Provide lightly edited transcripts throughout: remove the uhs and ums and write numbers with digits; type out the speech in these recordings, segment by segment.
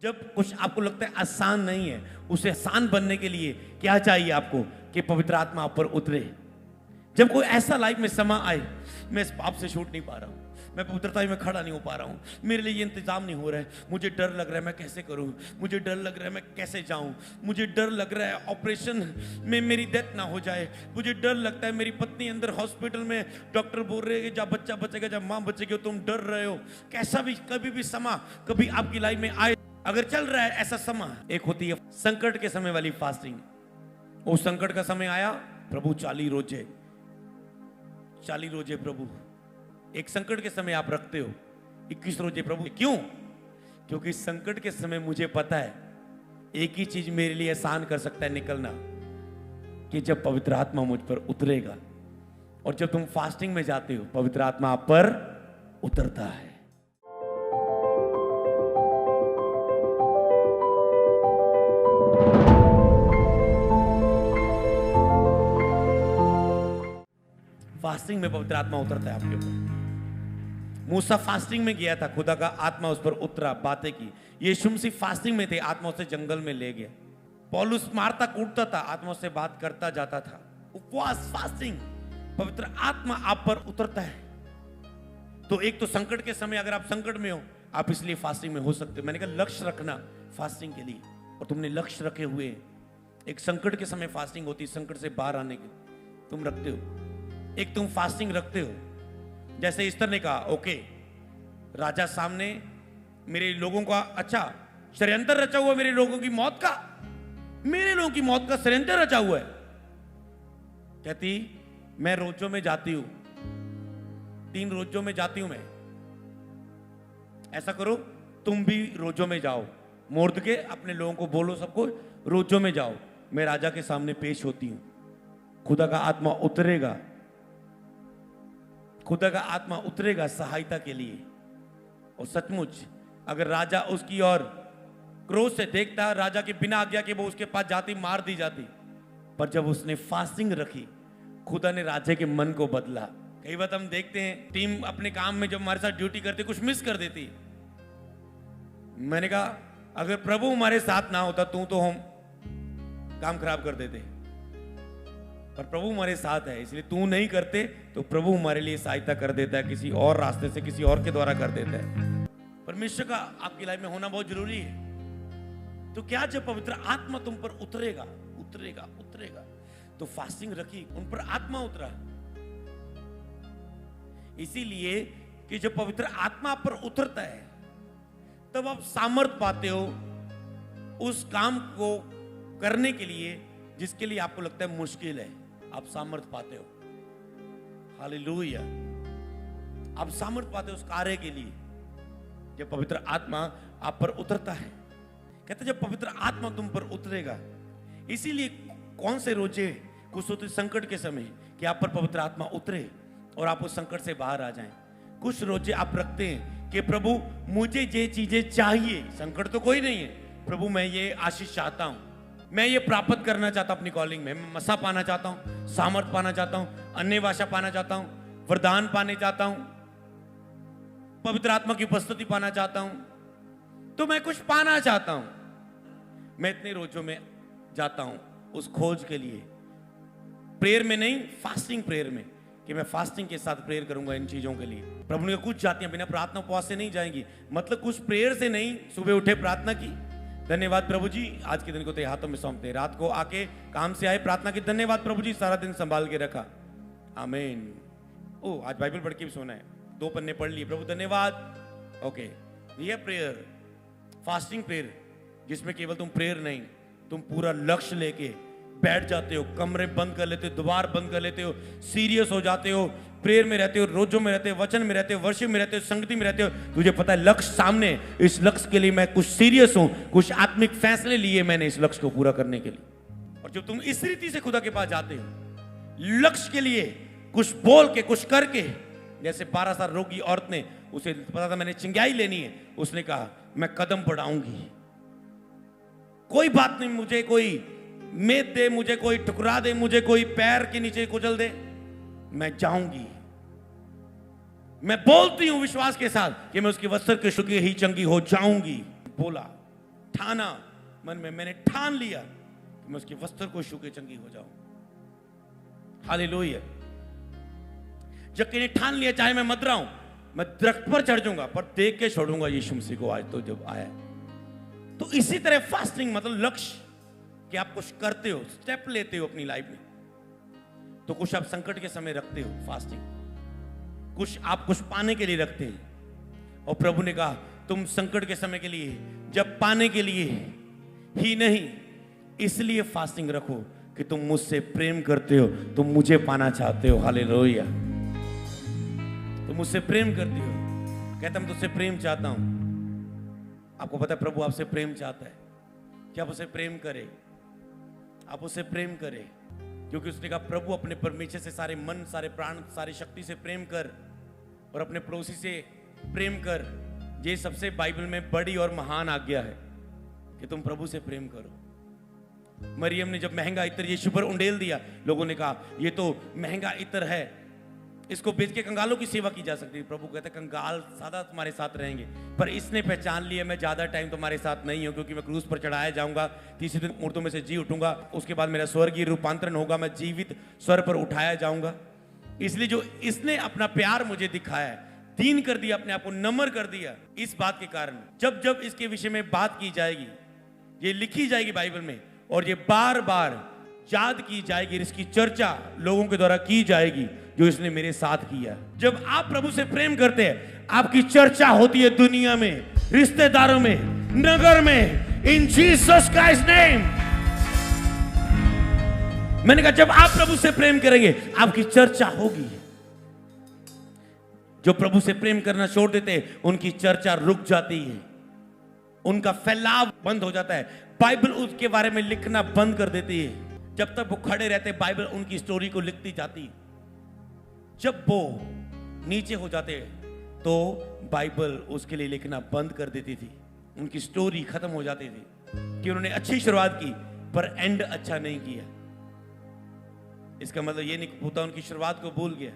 जब कुछ आपको लगता है आसान नहीं है, उसे आसान बनने के लिए क्या चाहिए आपको कि पवित्र आत्मा आप पर उतरे। जब कोई ऐसा लाइफ में समा आए, मैं इस पाप से छूट नहीं पा रहा हूँ, मैं पवित्रता में खड़ा नहीं हो पा रहा हूँ, मेरे लिए ये इंतजाम नहीं हो रहा है, मुझे डर लग रहा है मैं कैसे करूँ, मुझे डर लग रहा है मैं कैसे जाऊँ, मुझे डर लग रहा है ऑपरेशन में मेरी डेथ ना हो जाए, मुझे डर लगता है मेरी पत्नी अंदर हॉस्पिटल में, डॉक्टर बोल रहे हैं कि जब बच्चा बचेगा, जब माँ बचेगी, तुम डर रहे हो। कैसा भी कभी भी समा कभी आपकी लाइफ में आए, अगर चल रहा है ऐसा समा, एक होती है संकट के समय वाली फास्टिंग। वो संकट का समय आया, प्रभु 40 रोजे प्रभु, एक संकट के समय आप रखते हो 21 रोजे प्रभु। क्यों? क्योंकि संकट के समय मुझे पता है एक ही चीज मेरे लिए आसान कर सकता है निकलना, कि जब पवित्र आत्मा मुझ पर उतरेगा। और जब तुम फास्टिंग में जाते हो, पवित्र आत्मा आप पर उतरता है। फास्टिंग में पवित्र आत्मा उतरता है आपके ऊपर। मूसा फास्टिंग में गया था, खुदा का आत्मा उस पर उतरा, बातें की। यीशु मसीह फास्टिंग में थे, आत्मा उसे जंगल में ले गया। पौलुस मारता कूटता था, आत्मा उससे बात करता जाता था। उपवास, फास्टिंग, पवित्र आत्मा आप पर उतरता है। तो एक तो संकट के समय, अगर आप संकट में हो, आप इसलिए फास्टिंग में हो सकते हो। मैंने कहा लक्ष्य रखना फास्टिंग के लिए, और तुमने लक्ष्य रखे हुए। एक संकट के समय फास्टिंग होती है, संकट से बाहर आने के तुम रखते हो। एक तुम फास्टिंग रखते हो, जैसे इस्तर ने कहा, ओके राजा सामने मेरे लोगों का अच्छा षड्यंत्र रचा हुआ, मेरे लोगों की मौत का, मेरे लोगों की मौत का षड्यंत्र रचा हुआ है। कहती मैं रोजों में जाती हूं, 3 रोजों में जाती हूं मैं। ऐसा करो तुम भी रोजों में जाओ, मोर्द के अपने लोगों को बोलो, सबको रोजों में जाओ, मैं राजा के सामने पेश होती हूं। खुदा का आत्मा उतरेगा, खुदा का आत्मा उतरेगा सहायता के लिए। और सचमुच अगर राजा उसकी ओर क्रोध से देखता, राजा के बिना आज्ञा के वो उसके पास जाती, मार दी जाती। पर जब उसने फास्टिंग रखी, खुदा ने राजा के मन को बदला। कई बार हम देखते हैं टीम अपने काम में जब हमारे साथ ड्यूटी करते कुछ मिस कर देती। मैंने कहा अगर प्रभु हमारे साथ ना होता तो हम काम खराब कर देते, पर प्रभु हमारे साथ है, इसलिए तू नहीं करते तो प्रभु हमारे लिए सहायता कर देता है, किसी और रास्ते से, किसी और के द्वारा कर देता है। परमेश्वर का आपकी लाइफ में होना बहुत जरूरी है। तो क्या जब पवित्र आत्मा तुम पर उतरेगा उतरेगा उतरेगा, तो फास्टिंग रखी, उन पर आत्मा उतरा। इसीलिए कि जब पवित्र आत्मा पर उतरता है, तब आप सामर्थ पाते हो उस काम को करने के लिए जिसके लिए आपको लगता है मुश्किल है, आप सामर्थ पाते हो। हालेलुया, आप सामर्थ पाते हो उस कार्य के लिए जब पवित्र आत्मा आप पर उतरता है। कहते जब पवित्र आत्मा तुम पर उतरेगा, इसीलिए कौन से रोजे कुछ होते संकट के समय कि आप पर पवित्र आत्मा उतरे और आप उस संकट से बाहर आ जाएं। कुछ रोजे आप रखते हैं कि प्रभु मुझे ये चीजें चाहिए, संकट तो कोई नहीं है, प्रभु मैं ये आशीष चाहता हूं, मैं ये प्राप्त करना चाहता हूं अपनी कॉलिंग में, मैं मसा पाना चाहता हूं, सामर्थ पाना चाहता हूं, अन्य भाषा पाना चाहता हूं, वरदान पाने चाहता हूं, पवित्र आत्मा की उपस्थिति पाना चाहता हूं, तो मैं कुछ पाना चाहता हूं। मैं इतने रोजों में जाता हूं उस खोज के लिए, प्रेयर में नहीं, फास्टिंग प्रेयर में, कि मैं फास्टिंग के साथ प्रेयर करूंगा इन चीजों के लिए। प्रभु ने कुछ जातियां बिना प्रार्थना उपवास से नहीं जाएंगी, मतलब कुछ प्रेयर से नहीं, सुबह उठे प्रार्थना की, धन्यवाद प्रभु जी, आज के दिन को तेरे हाथों में सौंपते, रात को आके काम से आए प्रार्थना की, धन्यवाद प्रभु जी, सारा दिन संभाल के रखा, आमीन। ओ आज बाइबल पढ़ के भी सोना है, 2 पन्ने पढ़ लिए, प्रभु धन्यवाद। ओके, ये प्रेयर, फास्टिंग प्रेयर, जिसमें केवल तुम प्रेयर नहीं, तुम पूरा लक्ष्य लेके बैठ जाते हो, कमरे बंद कर लेते हो, द्वार बंद कर लेते हो, सीरियस हो जाते हो, प्रेयर में रहते हो, रोजों में रहते हो, वचन में रहते हो, वर्शिप में रहते हो, संगति में रहते हो। तुझे पता है लक्ष्य सामने, इस लक्ष्य के लिए मैं कुछ सीरियस हूं, कुछ आत्मिक फैसले लिए मैंने इस लक्ष्य को पूरा करने के लिए। और जब तुम इस रीति से खुदा के पास जाते हो लक्ष्य के लिए, कुछ बोल के, कुछ करके, जैसे 12 साल रोगी औरत ने, उसे पता था मैंने चिंगाई लेनी है, उसने कहा मैं कदम बढ़ाऊंगी, कोई बात नहीं, मुझे कोई मेद दे, मुझे कोई ठुकरा दे, मुझे कोई पैर के नीचे कुचल दे, मैं जाऊंगी। मैं बोलती हूं विश्वास के साथ कि मैं उसके वस्त्र के शुक्र ही चंगी हो जाऊंगी। बोला ठाना मन में, मैंने ठान लिया कि मैं उसके वस्त्र को छू के चंगी हो जाऊं। हालेलुया। जक्की ने ठान लिया चाहे मैं मर रहा हूं, मैं दरख्त पर चढ़ जाऊंगा पर देख के छोड़ूंगा यीशु मसीह को। आज तो जब आया, तो इसी तरह फास्टिंग मतलब लक्ष्य कि आप कुछ करते हो, स्टेप लेते हो अपनी लाइफ में। तो कुछ आप संकट के समय रखते हो फास्टिंग, कुछ आप कुछ पाने के लिए रखते हैं। और प्रभु ने कहा तुम संकट के समय के लिए, जब पाने के लिए ही नहीं, इसलिए फास्टिंग रखो कि तुम मुझसे प्रेम करते हो, तुम मुझे पाना चाहते हो। हालेलुया। तुम मुझसे प्रेम करते हो। कहता मैं तुझसे प्रेम चाहता हूं। आपको पता है प्रभु आपसे प्रेम चाहता है कि आप उसे प्रेम करें, आप उसे प्रेम करें, क्योंकि उसने कहा प्रभु अपने परमेश्वर से सारे मन, सारे प्राण, सारी शक्ति से प्रेम कर और अपने पड़ोसी से प्रेम कर। ये सबसे बाइबल में बड़ी और महान आज्ञा है कि तुम प्रभु से प्रेम करो। मरियम ने जब महंगा इत्र यीशु पर उंडेल दिया, लोगों ने कहा ये तो महंगा इत्र है, इसको बेच के कंगालों की सेवा की जा सकती है। प्रभु कहते कंगाल सदा तुम्हारे साथ रहेंगे, पर इसने पहचान लिया मैं ज्यादा टाइम तुम्हारे साथ नहीं हूं, क्योंकि मैं क्रूस पर चढ़ाया जाऊंगा, तीसरे दिन मुर्दों में से जी उठूंगा, उसके बाद मेरा स्वर्गीय रूपांतरण होगा, मैं जीवित स्वर पर उठाया जाऊंगा। इसलिए जो इसने अपना प्यार मुझे दिखाया, दीन कर दिया, अपने आप को नम्र कर दिया, इस बात के कारण जब जब इसके विषय में बात की जाएगी, ये लिखी जाएगी बाइबल में और ये बार बार याद की जाएगी, इसकी चर्चा लोगों के द्वारा की जाएगी जो इसने मेरे साथ किया। जब आप प्रभु से प्रेम करते हैं, आपकी चर्चा होती है दुनिया में, रिश्तेदारों में, नगर में, इन जीसस क्राइस्ट नेम। मैंने कहा जब आप प्रभु से प्रेम करेंगे आपकी चर्चा होगी। जो प्रभु से प्रेम करना छोड़ देते हैं उनकी चर्चा रुक जाती है, उनका फैलाव बंद हो जाता है, बाइबल उसके बारे में लिखना बंद कर देती है। जब तक वो खड़े रहते बाइबल उनकी स्टोरी को लिखती जाती, जब वो नीचे हो जाते तो बाइबल उसके लिए लिखना बंद कर देती थी, उनकी स्टोरी खत्म हो जाती थी कि उन्होंने अच्छी शुरुआत की पर एंड अच्छा नहीं किया। इसका मतलब ये नहीं होता उनकी शुरुआत को भूल गया,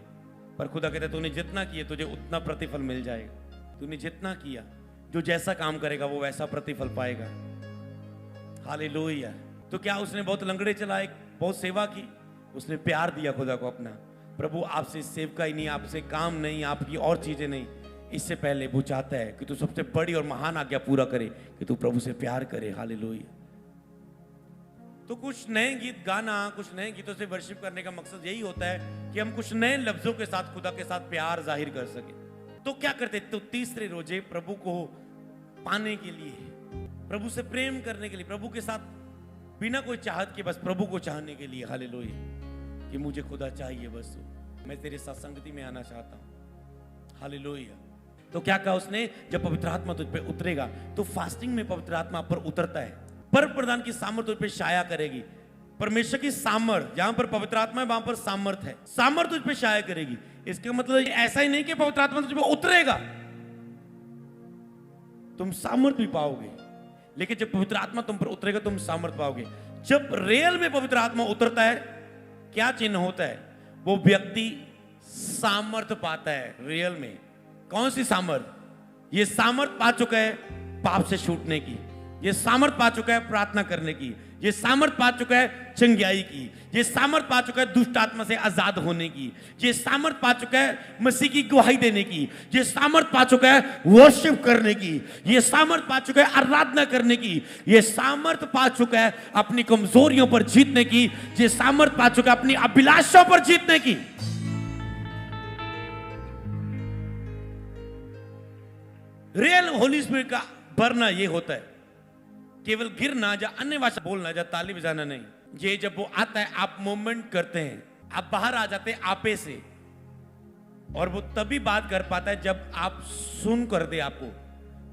पर खुदा कहता तूने जितना किया तुझे उतना प्रतिफल मिल जाएगा। तूने जितना किया, जो जैसा काम करेगा वो वैसा प्रतिफल पाएगा। हालेलुया। तो क्या उसने बहुत लंगड़े चलाए, बहुत सेवा की? उसने प्यार दिया खुदा को अपना। प्रभु आपसे सेवका ही नहीं, आपसे काम नहीं, आपकी और चीजें नहीं, इससे पहले वो चाहता है कि तू सबसे बड़ी और महान आज्ञा पूरा करे, कि तू प्रभु से प्यार करे। हालेलुया। तो कुछ नए गीत गाना, कुछ नए गीतों से वर्शिप करने का मकसद यही होता है कि हम कुछ नए लफ्जों के साथ खुदा के साथ प्यार जाहिर कर सके। तो क्या करते? तो तीसरे रोजे प्रभु को पाने के लिए, प्रभु से प्रेम करने के लिए, प्रभु के साथ बिना कोई चाहत के, बस प्रभु को चाहने के लिए। हालेलुया। कि मुझे खुदा चाहिए, बस मैं तेरे साथ संगति में आना चाहता हूं। हालेलुया। तो क्या कहा उसने? जब पवित्र आत्मा तुझ पे उतरेगा, तो फास्टिंग में पवित्र आत्मा पर उतरता है, पर प्रदान की सामर्थ तुझ पे छाया करेगी। परमेश्वर की सामर्थ, जहां पर पवित्र आत्मा है वहां पर सामर्थ है, सामर्थ तुझ पे छाया करेगी। इसका मतलब ऐसा ही नहीं कि पवित्र आत्मा तुझ पे उतरेगा, तुम सामर्थ भी पाओगे, लेकिन जब पवित्र आत्मा तुम पर उतरेगा तुम सामर्थ पाओगे। जब रियल में पवित्र आत्मा उतरता है, क्या चिन्ह होता है? वो व्यक्ति सामर्थ पाता है। रियल में कौन सी सामर्थ? ये सामर्थ पा चुका है पाप से छूटने की, ये सामर्थ पा चुका है प्रार्थना करने की, ये सामर्थ पा चुका है चंगियाई की, ये सामर्थ पा चुका है दुष्ट आत्मा से आजाद होने की, ये सामर्थ पा चुका है मसीह की गवाही देने की, ये सामर्थ पा चुका है वर्शिप करने की, ये सामर्थ पा चुका है आराधना करने की, ये सामर्थ पा चुका है अपनी कमजोरियों पर जीतने की, ये सामर्थ पा चुका है अपनी अभिलाषाओं पर जीतने की। रियल होली स्पिरिट का भरना ये होता है, केवल गिरना या अन्य भाषा बोलना या ताली बजाना नहीं। ये जब वो आता है, आप मूवमेंट करते हैं, आप बाहर आ जाते हैं आपे से, और वो तभी बात कर पाता है जब आप सुन कर दे, आपको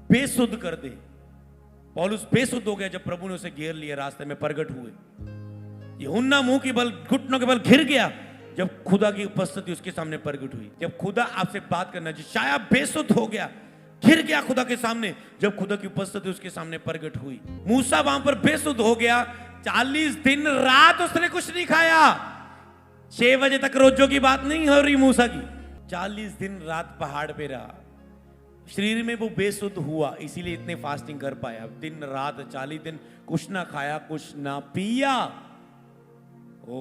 बेसुध कर दे। पौलुस बेसुध हो गया जब प्रभु ने उसे घेर लिया, रास्ते में प्रगट हुए। यूहन्ना मुंह के बल, घुटनों के बल घिर गया जब खुदा की उपस्थिति उसके सामने प्रगट हुई। जब खुदा आपसे बात करना, शायद बेसुध हो गया, घिर गया खुदा के सामने जब खुदा की उपस्थिति उसके सामने प्रगट हुई। मूसा वहां पर बेसुध हो गया, 40 दिन रात उसने कुछ नहीं खाया। 6 बजे तक रोजों की बात नहीं हो रही मूसा की, 40 दिन रात पहाड़ पे रहा, शरीर में वो बेसुध हुआ, इसीलिए इतने फास्टिंग कर पाया। दिन रात 40 दिन कुछ ना खाया, कुछ ना पिया। ओ,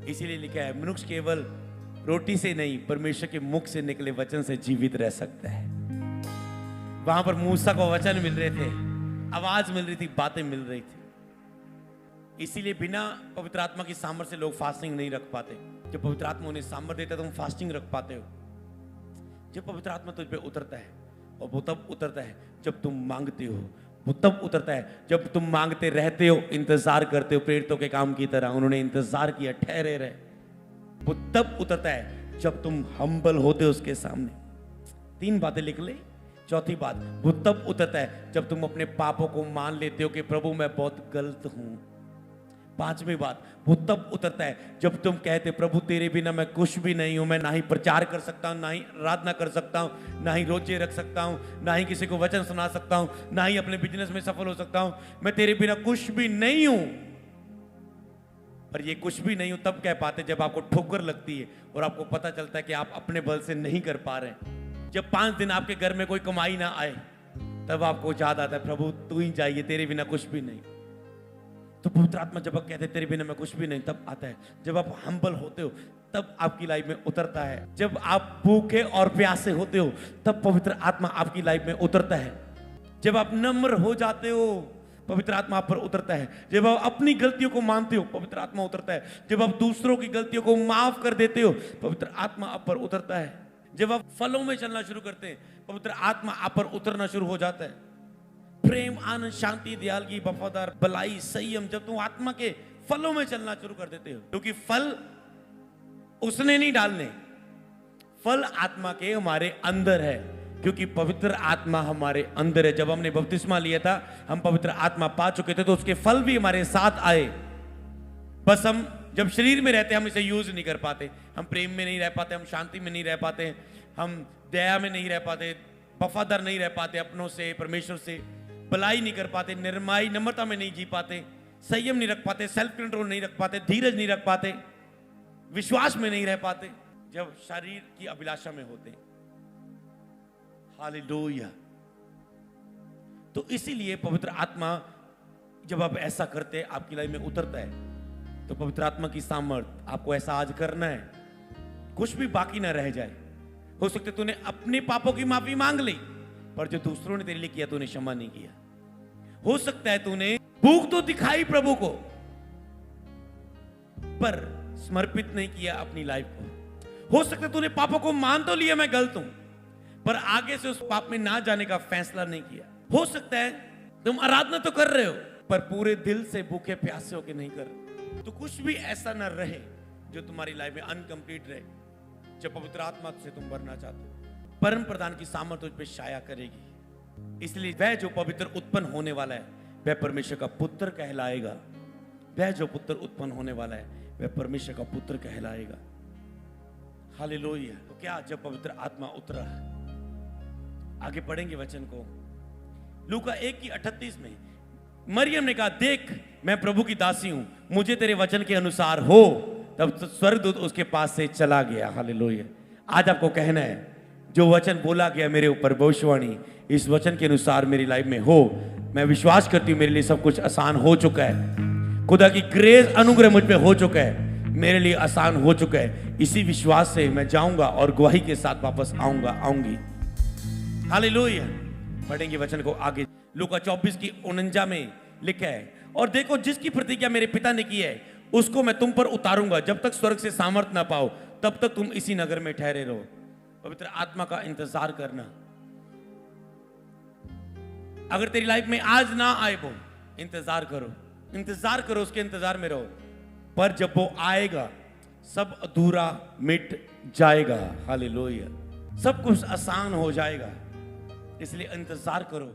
इसीलिए लिखा है मनुष्य केवल रोटी से नहीं, परमेश्वर के मुख से निकले वचन से जीवित रह सकता है। वहां पर मूसा को वचन मिल रहे थे, आवाज मिल रही थी, बातें मिल रही थी। इसीलिए बिना पवित्र आत्मा की सामर्थ्य से लोग फास्टिंग नहीं रख पाते। जब पवित्र आत्मा उन्हें सामर्थ्य देता है तो तुम फास्टिंग रख पाते हो। जब पवित्र आत्मा तुझ पे उतरता है, और वो तब उतरता है जब तुम मांगते हो, वो तब उतरता है जब तुम मांगते रहते हो, इंतजार करते हो। प्रेरितों के काम की तरह उन्होंने इंतजार किया, ठहरे रहे। वो तब उतरता है जब तुम हम्बल होते हो उसके सामने। 3 बातें लिख ले। चौथी बात, वो तब उतरता है जब तुम अपने पापों को मान लेते हो कि प्रभु मैं बहुत गलत हूं। 5वीं बात, वो तब उतरता है जब तुम कहते प्रभु तेरे बिना मैं कुछ भी नहीं हूं। मैं ना ही प्रचार कर सकता हूं, ना ही आराधना कर सकता हूं, ना ही रोजे रख सकता हूं, ना ही किसी को वचन सुना सकता हूं, ना ही अपने बिजनेस में सफल हो सकता हूं। मैं तेरे बिना कुछ भी नहीं हूं। पर ये कुछ भी नहीं हूं तब कह पाते जब आपको ठोकर लगती है और आपको पता चलता है कि आप अपने बल से नहीं कर पा रहे। जब 5 दिन आपके घर में कोई कमाई ना आए, तब आपको याद आता है प्रभु तू ही चाहिए, तेरे बिना कुछ भी नहीं। तो पवित्र आत्मा जब आप कहते हैं तेरे बिना मैं कुछ भी नहीं, तब आता है। जब आप हम्बल होते हो तब आपकी लाइफ में उतरता है। जब आप भूखे और प्यासे होते हो तब पवित्र आत्मा आपकी लाइफ में उतरता है। जब आप नम्र हो जाते हो पवित्र आत्मा आप पर उतरता है। जब आप अपनी गलतियों को मानते हो पवित्र आत्मा उतरता है। जब आप दूसरों की गलतियों को माफ कर देते हो पवित्र आत्मा आप पर उतरता है। जब आप फलों में चलना शुरू करते हैं पवित्र आत्मा आप पर उतरना शुरू हो जाता है। प्रेम, आनंद, शांति, दयालगी, वफादार, भलाई, संयम, जब तुम आत्मा के फलों में चलना शुरू कर देते हो, क्योंकि फल उसने नहीं डालने, फल आत्मा के हमारे अंदर है, क्योंकि पवित्र आत्मा हमारे अंदर है। जब हमने बपतिस्मा लिया था हम पवित्र आत्मा पा चुके थे, तो उसके फल भी हमारे साथ आए। बस हम जब शरीर में रहते हम इसे यूज नहीं कर पाते। हम प्रेम में नहीं रह पाते, हम शांति में नहीं रह पाते, हम दया में नहीं रह पाते, वफादार नहीं रह पाते अपनों से, परमेश्वर से, भलाई नहीं कर पाते, निर्माई नम्रता में नहीं जी पाते, संयम नहीं रख पाते, सेल्फ कंट्रोल नहीं रख पाते, धीरज नहीं रख पाते, विश्वास में नहीं रह पाते, जब शरीर की अभिलाषा में होते। हालेलुया। तो इसीलिए पवित्र आत्मा जब आप ऐसा करते आपकी लाइफ में उतरता है, तो पवित्र आत्मा की सामर्थ आपको ऐसा आज करना है कुछ भी बाकी ना रह जाए। हो सकता है तूने अपने पापों की माफी मांग ली, पर जो दूसरों ने तेरे लिए किया तूने क्षमा नहीं किया। हो सकता है तूने भूख तो दिखाई प्रभु को, पर समर्पित नहीं किया अपनी लाइफ को। हो सकता है तूने पापों को मान तो लिया मैं गलत हूं, पर आगे से उस पाप में ना जाने का फैसला नहीं किया। हो सकता है तुम आराधना तो कर रहे हो, पर पूरे दिल से भूखे प्यासे होके नहीं कर रहे। तो कुछ भी ऐसा न रहे जो तुम्हारी लाइफ में अनकंप्लीट रहे। जब पवित्र आत्मा से तुम भरना चाहते हो, परम प्रधान की सामर्थ तुझ पे छाया करेगी। इसलिए वह जो पवित्र उत्पन्न होने वाला है वह परमेश्वर का पुत्र कहलाएगा। वह जो पुत्र उत्पन्न होने वाला है वह परमेश्वर का पुत्र कहलाएगा। हालेलुया। तो क्या जब पवित्र आत्मा उतरा, आगे पढ़ेंगे वचन को। लूका 1:38 में मरियम ने कहा देख मैं प्रभु की दासी हूं, मुझे तेरे वचन के अनुसार हो। तब स्वर्गदूत उसके पास से चला गया। हालेलुया। आज आपको कहना है जो वचन बोला गया मेरे ऊपर, भविष्यवाणी, इस वचन के अनुसार मेरी लाइफ में हो। मैं विश्वास करती हूं मेरे लिए सब कुछ आसान हो चुका है। खुदा की ग्रेस अनुग्रह मुझ पे हो चुका है, मेरे लिए आसान हो चुका है। इसी विश्वास से मैं जाऊंगा और गवाही के साथ वापस आऊंगी। हालेलुया। पढ़ेंगे वचन को आगे। लूका 24:49 में लिखा है और देखो जिसकी प्रतिज्ञा मेरे पिता ने की है उसको मैं तुम पर उतारूंगा। जब तक स्वर्ग से सामर्थ ना पाओ तब तक तुम इसी नगर में ठहरे रहो। पवित्र आत्मा का इंतजार करना। अगर तेरी लाइफ में आज ना आए वो, इंतजार करो, उसके इंतजार में रहो। पर जब वो आएगा सब अधूरा मिट जाएगा। हालेलुया। सब कुछ आसान हो जाएगा। इसलिए इंतजार करो।